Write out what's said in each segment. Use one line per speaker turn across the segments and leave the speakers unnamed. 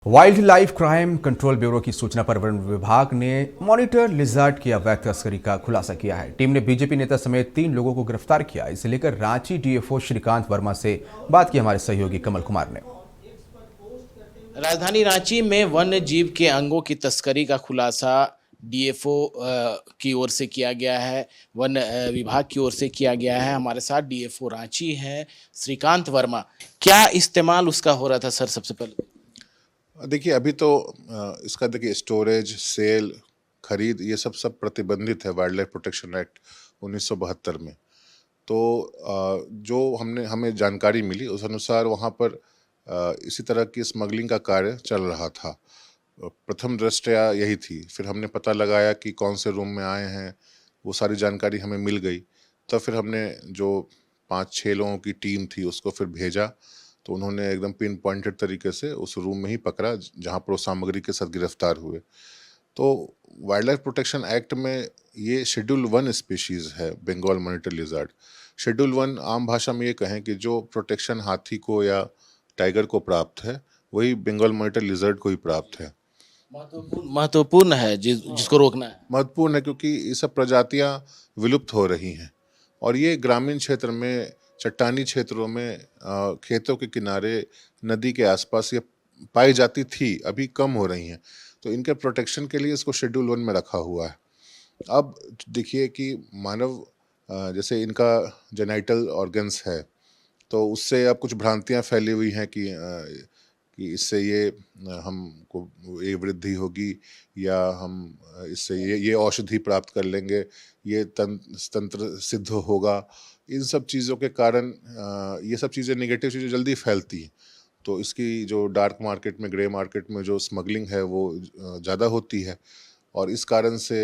Wild life crime control bureau की सूचना पर वन विभाग ने मॉनिटर लिजर्ड की अवैध तस्करी का खुलासा किया है। टीम ने बीजेपी नेता समेत 3 लोगों को गिरफ्तार किया। इसे लेकर रांची डीएफओ श्रीकांत वर्मा से बात की हमारे सहयोगी कमल कुमार ने।
राजधानी रांची में वन्य जीव के अंगों की तस्करी का खुलासा डीएफओ की ओर से किया गया है, वन विभाग की ओर से किया गया है। हमारे साथ डीएफओ रांची है श्रीकांत वर्मा। क्या इस्तेमाल उसका हो रहा था सर? सबसे पहले
देखिए, अभी तो इसका देखिए स्टोरेज, सेल, खरीद ये सब प्रतिबंधित है वाइल्ड लाइफ प्रोटेक्शन एक्ट 1972 में। तो जो हमें जानकारी मिली उस अनुसार वहाँ पर इसी तरह की स्मगलिंग का कार्य चल रहा था। प्रथम दृष्टया यही थी। फिर हमने पता लगाया कि कौन से रूम में आए हैं, वो सारी जानकारी हमें मिल गई। तब फिर हमने जो 5-6 लोगों की टीम थी उसको फिर भेजा, तो उन्होंने एकदम पिन पॉइंटेड तरीके से उस रूम में ही पकड़ा जहाँ पर वो सामग्री के साथ गिरफ्तार हुए। तो वाइल्ड लाइफ प्रोटेक्शन एक्ट में ये शेड्यूल 1 स्पीशीज़ है, बंगाल मॉनिटर लिजर्ड। शेड्यूल 1 आम भाषा में ये कहें कि जो प्रोटेक्शन हाथी को या टाइगर को प्राप्त है वही बंगाल मॉनिटर लिजर्ड को ही प्राप्त है।
महत्वपूर्ण है जिसको रोकना है।
महत्वपूर्ण है क्योंकि ये सब प्रजातियां विलुप्त हो रही हैं और ये ग्रामीण क्षेत्र में, चट्टानी क्षेत्रों में, खेतों के किनारे, नदी के आसपास ये पाई जाती थी, अभी कम हो रही हैं। तो इनके प्रोटेक्शन के लिए इसको शेड्यूल 1 में रखा हुआ है। अब देखिए कि मानव जैसे इनका जेनाइटल ऑर्गन्स है, तो उससे अब कुछ भ्रांतियां फैली हुई हैं कि इससे ये हमको ये वृद्धि होगी या हम इससे ये औषधि प्राप्त कर लेंगे, ये तंत्र सिद्ध होगा। इन सब चीज़ों के कारण ये सब चीज़ें, नेगेटिव चीज़ें जल्दी फैलती हैं। तो इसकी जो डार्क मार्केट में, ग्रे मार्केट में जो स्मगलिंग है वो ज़्यादा होती है और इस कारण से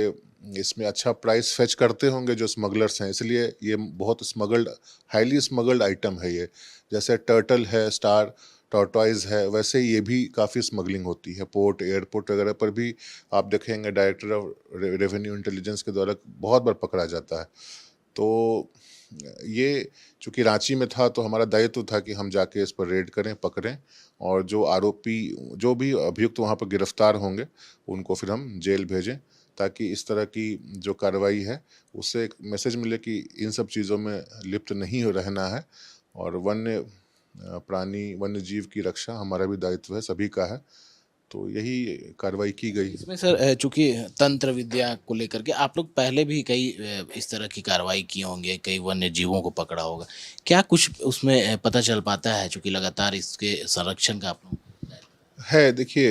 इसमें अच्छा प्राइस फेच करते होंगे जो स्मगलर्स हैं, इसलिए ये बहुत स्मगल्ड, हाईली स्मगल्ड आइटम है ये। जैसे टर्टल है, स्टार टॉर्टॉइज है, वैसे ये भी काफ़ी स्मगलिंग होती है। पोर्ट, एयरपोर्ट वगैरह पर भी आप देखेंगे डायरेक्टर ऑफ रेवेन्यू इंटेलिजेंस के द्वारा बहुत बार पकड़ा जाता है। तो ये चूँकि रांची में था तो हमारा दायित्व था कि हम जाके इस पर रेड करें, पकड़ें और जो आरोपी, जो भी अभियुक्त वहाँ पर गिरफ्तार होंगे उनको फिर हम जेल भेजें, ताकि इस तरह की जो कार्रवाई है उससे एक मैसेज मिले कि इन सब चीज़ों में लिप्त नहीं हो रहना है और वन्य प्राणी, वन्य जीव की रक्षा हमारा भी दायित्व है, सभी का है। तो यही कार्रवाई की गई।
इसमें सर चूंकि तंत्र विद्या को लेकर के आप लोग पहले भी कई इस तरह की कार्रवाई किए होंगे, कई वन्य जीवों को पकड़ा होगा, क्या कुछ उसमें पता चल पाता है चूंकि लगातार इसके संरक्षण का आप लोग
है? देखिए,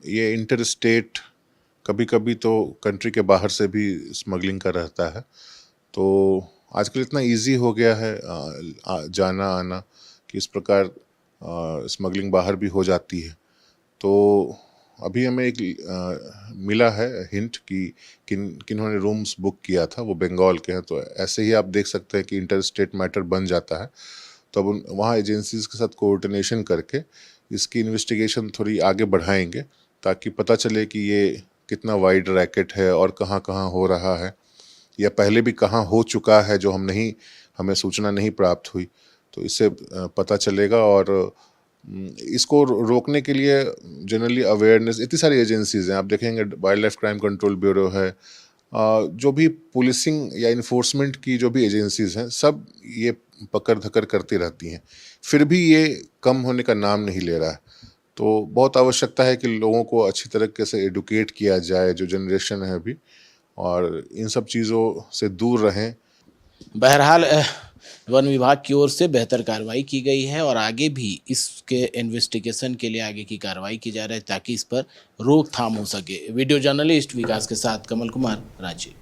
ये इंटर स्टेट, कभी कभी तो कंट्री के बाहर से भी स्मगलिंग का रहता है। तो आजकल इतना इजी हो गया है जाना आना कि इस प्रकार स्मगलिंग बाहर भी हो जाती है। तो अभी हमें एक मिला है हिंट कि किन्होंने रूम्स बुक किया था, वो बंगाल के हैं। तो ऐसे ही आप देख सकते हैं कि इंटर स्टेट मैटर बन जाता है। तो अब वहाँ एजेंसीज के साथ कोऑर्डिनेशन करके इसकी इन्वेस्टिगेशन थोड़ी आगे बढ़ाएंगे ताकि पता चले कि ये कितना वाइड रैकेट है और कहाँ कहाँ हो रहा है या पहले भी कहाँ हो चुका है जो हमें सूचना नहीं प्राप्त हुई। तो इससे पता चलेगा और इसको रोकने के लिए जनरली अवेयरनेस, इतनी सारी एजेंसीज हैं, आप देखेंगे wild life crime control bureau है, जो भी पुलिसिंग या इन्फोर्समेंट की जो भी एजेंसीज हैं, सब ये पकड़ धकड़ करती रहती हैं, फिर भी ये कम होने का नाम नहीं ले रहा है। तो बहुत आवश्यकता है कि लोगों को अच्छी तरीके से एडुकेट किया जाए, जो जनरेशन है अभी, और इन सब चीज़ों से दूर रहें।
बहरहाल वन विभाग की ओर से बेहतर कार्रवाई की गई है और आगे भी इसके इन्वेस्टिगेशन के लिए आगे की कार्रवाई की जा रही है ताकि इस पर रोकथाम हो सके। वीडियो जर्नलिस्ट विकास के साथ कमल कुमार, रांची।